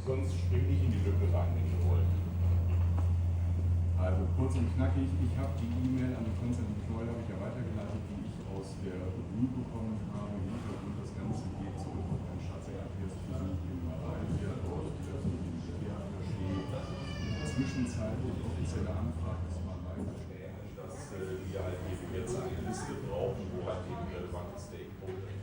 Sonst spring nicht in die Lücke rein, wenn ihr wollt. Also kurz und knackig, ich habe die E-Mail an die Konstantin Knoll habe ich ja weitergeleitet, die ich aus der Revue bekommen habe. Hintergrund das Ganze geht zurück auf ein Staatssekretärsbesuch in Malaysia, dort die Militärattaché zwischenzeitlich offizielle Anfrage des malaysischen, dass wir halt eben jetzt eine Liste brauchen, wo halt eben relevante Stakeholder.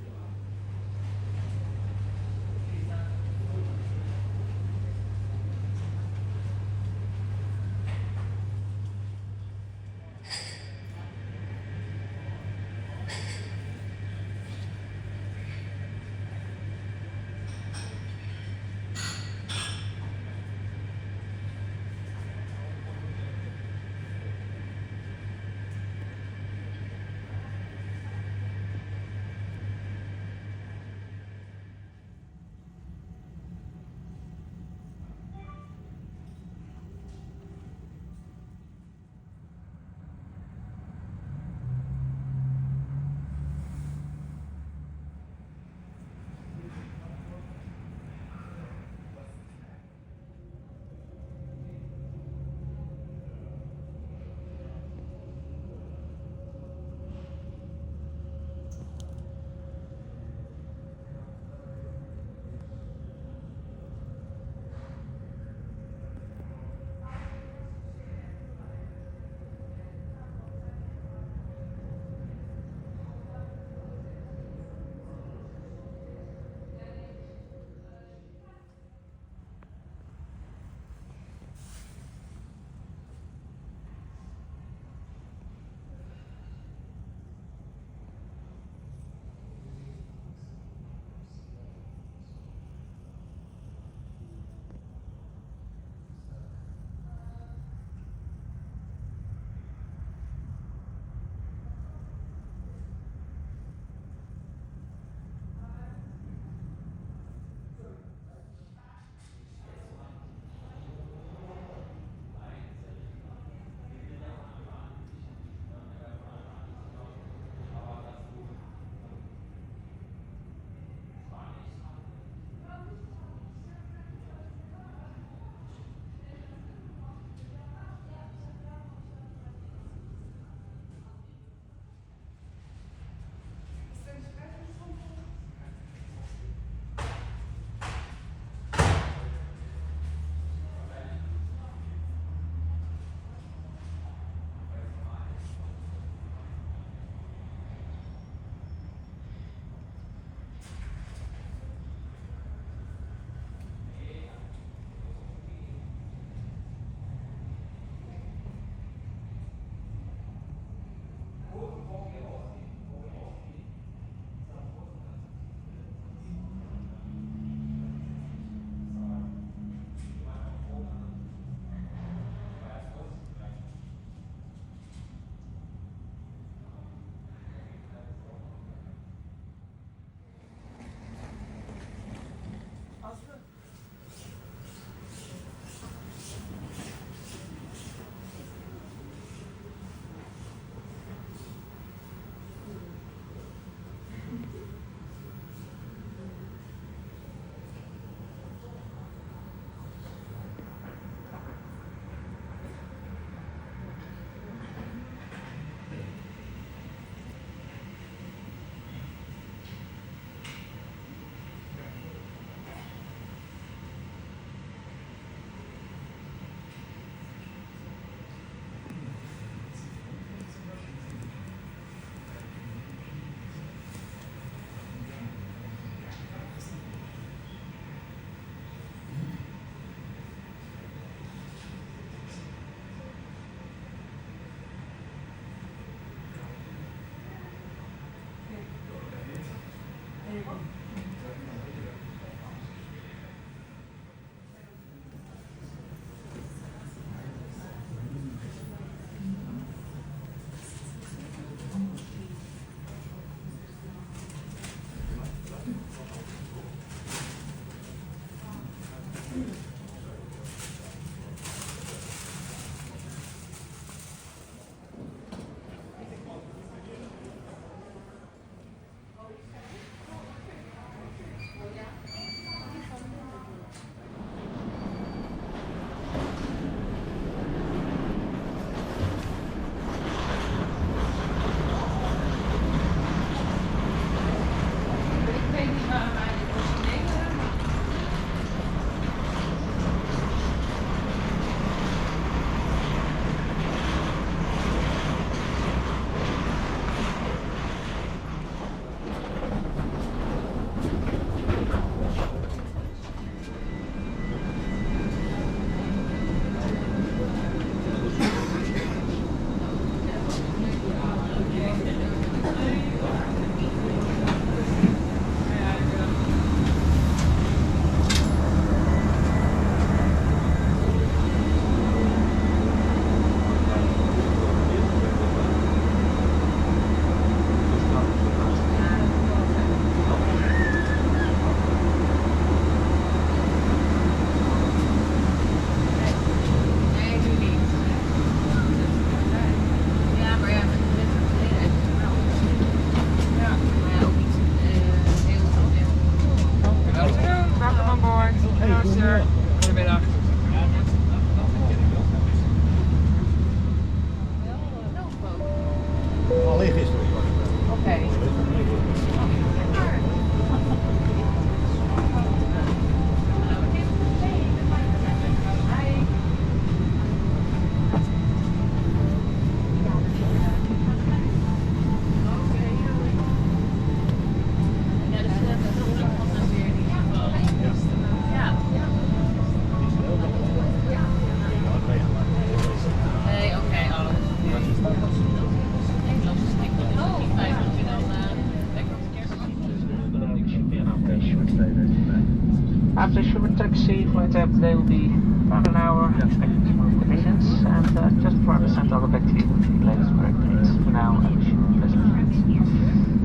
After Schubert taxi, flight there will be about an hour expected divisions, and just before I send all back to you with the latest updates. For now, I wish you pleasant flights.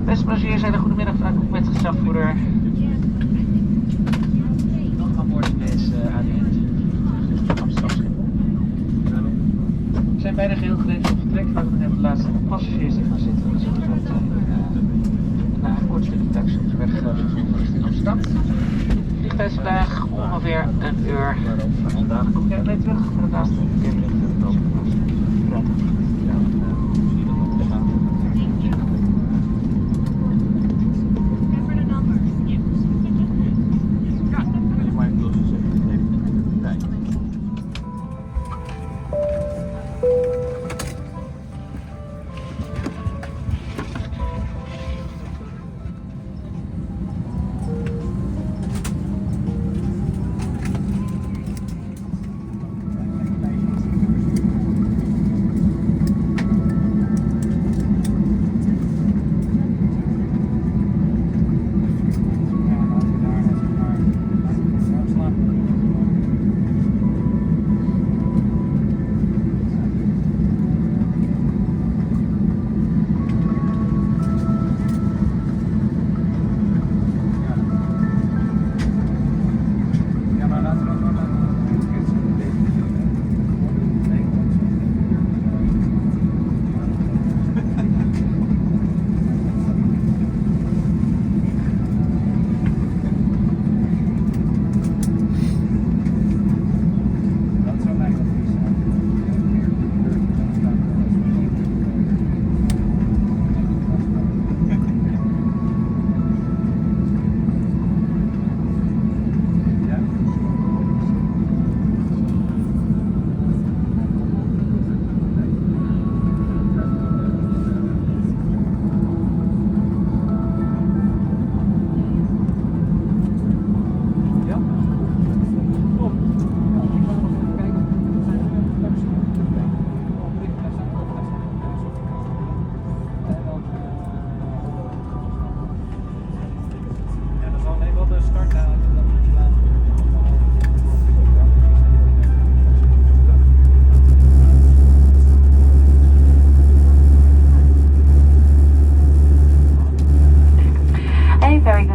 Beste passagiers, een goedemiddag vanuit met gezagvoerder. Nog aan boord is ADN Amsterdam. We zijn bijna geheel gereed op vertrek, waar we net de laatste passagiers die gaan zitten. Dus we gaan na een kort stukje taxi op de weg in Amsterdam. Vliegtijd vandaag ongeveer een uur. Vandaag kom ik weer terug voor de laatste keer.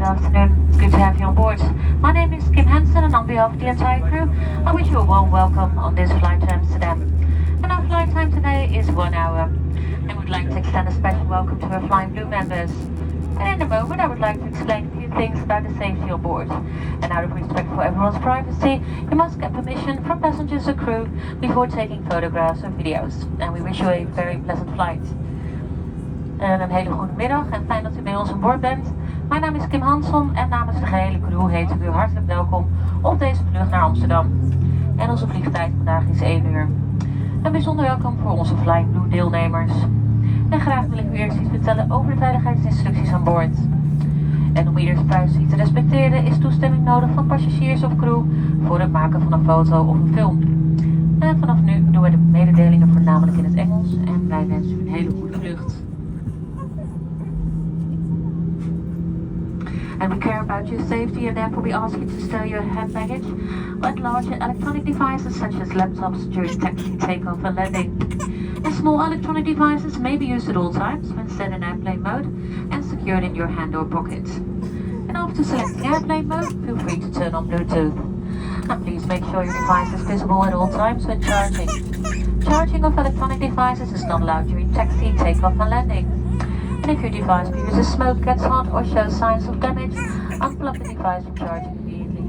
afternoon. It's good to have you on board. My name is Kim Hansen, and on behalf of the entire crew, I wish you a warm welcome on this flight to Amsterdam. And our flight time today is 1 hour. And we'd like to extend a special welcome to our Flying Blue members. And in a moment, I would like to explain a few things about the safety on board. And out of respect for everyone's privacy, you must get permission from passengers or crew before taking photographs or videos. And we wish you a very pleasant flight. Een hele goede middag en fijn dat u bij ons aan boord bent. Mijn naam is Kim Hanson en namens de gehele crew heet ik u hartelijk welkom op deze vlucht naar Amsterdam. En onze vliegtijd vandaag is 1 uur. Een bijzonder welkom voor onze Flying Blue deelnemers. En graag wil ik u eerst iets vertellen over de veiligheidsinstructies aan boord. En om ieders privacy te respecteren is toestemming nodig van passagiers of crew voor het maken van een foto of een film. En vanaf nu doen we de mededelingen voornamelijk in het Engels en wij wensen u een hele goede vlucht. And we care about your safety and therefore we ask you to stow your hand baggage and large electronic devices such as laptops during taxi, takeoff and landing. And small electronic devices may be used at all times when set in airplane mode and secured in your hand or pocket. And after selecting airplane mode, feel free to turn on Bluetooth. And please make sure your device is visible at all times when charging. Charging of electronic devices is not allowed during taxi, takeoff and landing. And if your device produces smoke, gets hot or shows signs of damage, unplug the device from charging immediately.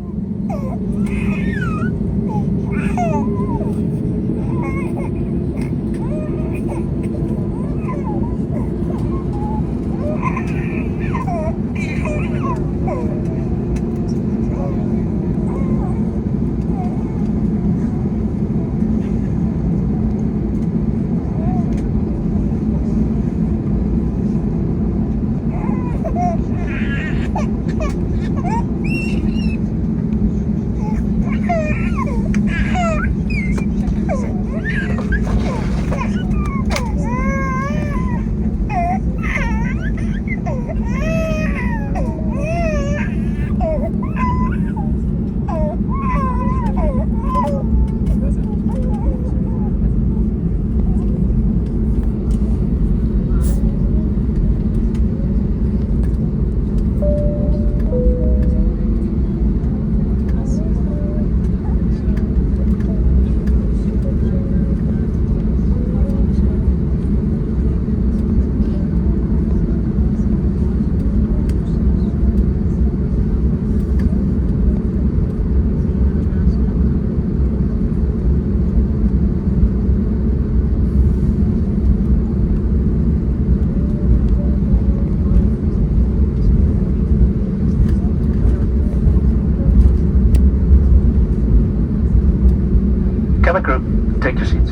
Cabin crew, take your seats.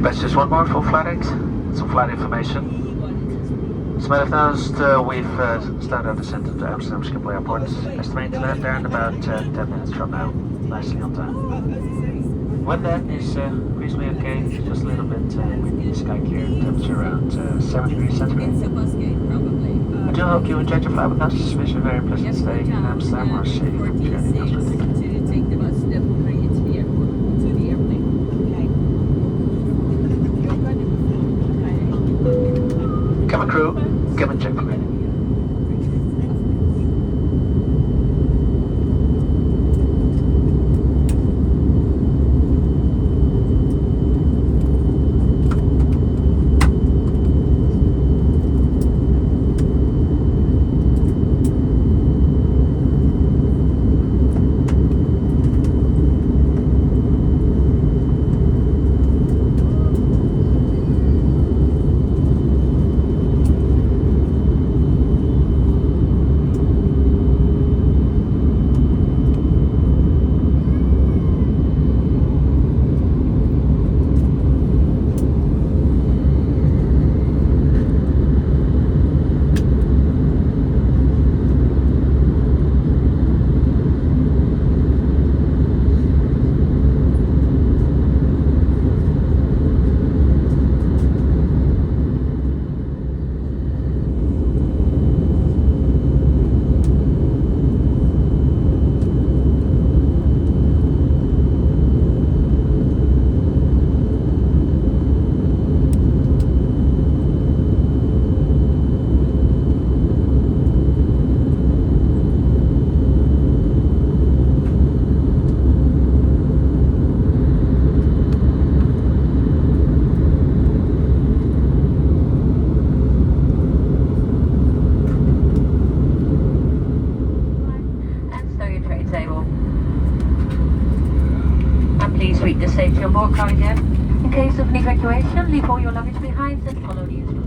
Dispatch, just one more for Flight 8. Some flight information. As you might have noticed, we've started our descent into Amsterdam Schiphol Airport. Estimating to land there in about 10 minutes from now. Nicely on time. When that is reasonably okay, just a little bit windy, sky clear, temperature around 7 degrees centigrade. I do hope you enjoyed your flight with us. Wish you a very pleasant stay in Amsterdam or safe journey elsewhere. To take the bus that will bring you to the airport, to the airplane. Okay. Cabin crew, cabin check ready. Read the safety on board card again. In case of an evacuation, leave all your luggage behind and follow the instructions.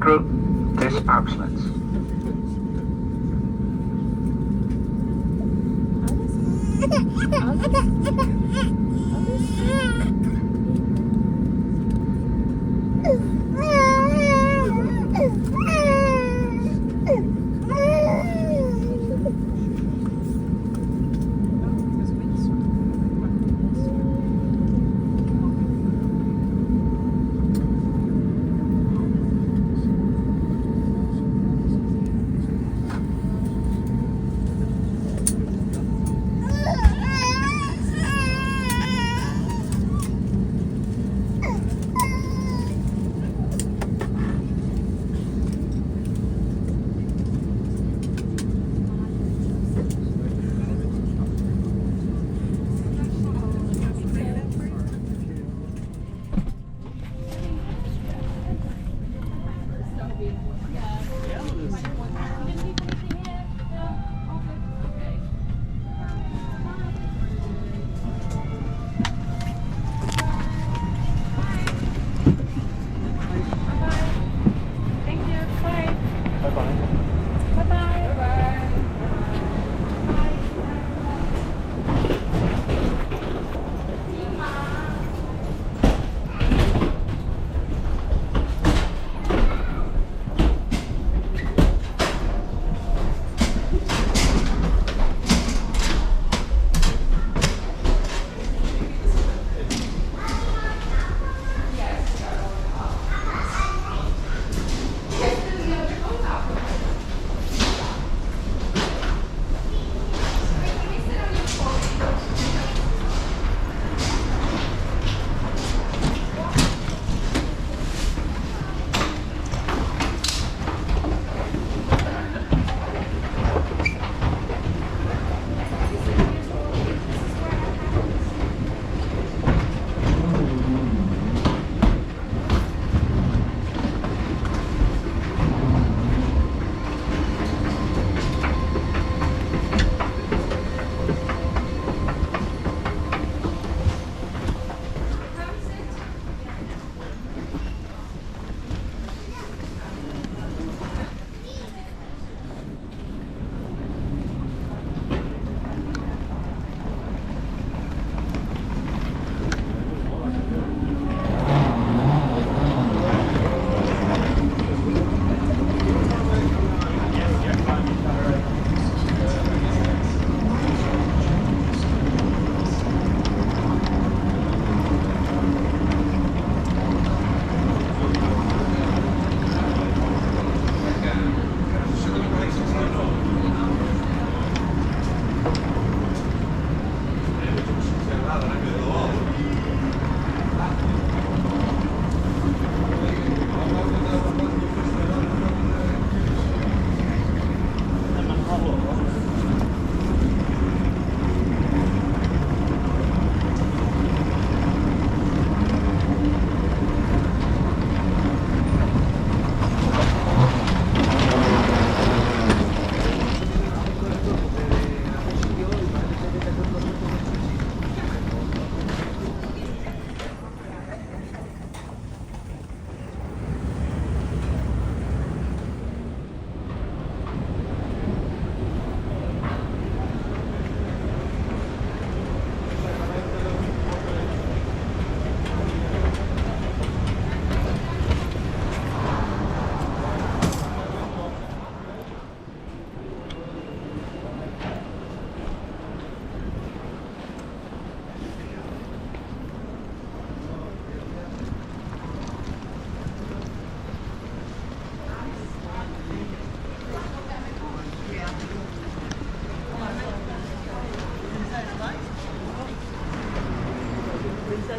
crew, this Armslands.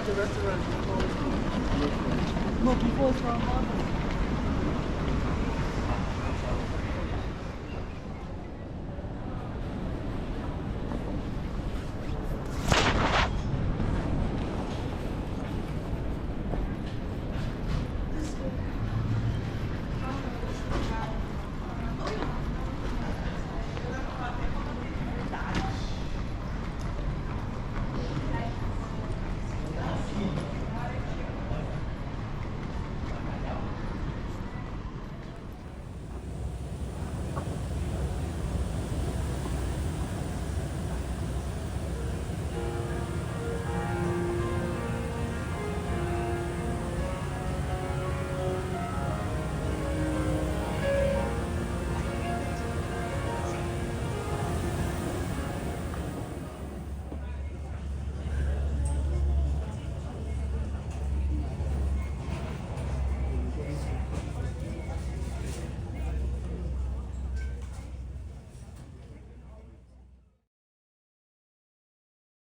the restaurant. Well, before it's all over.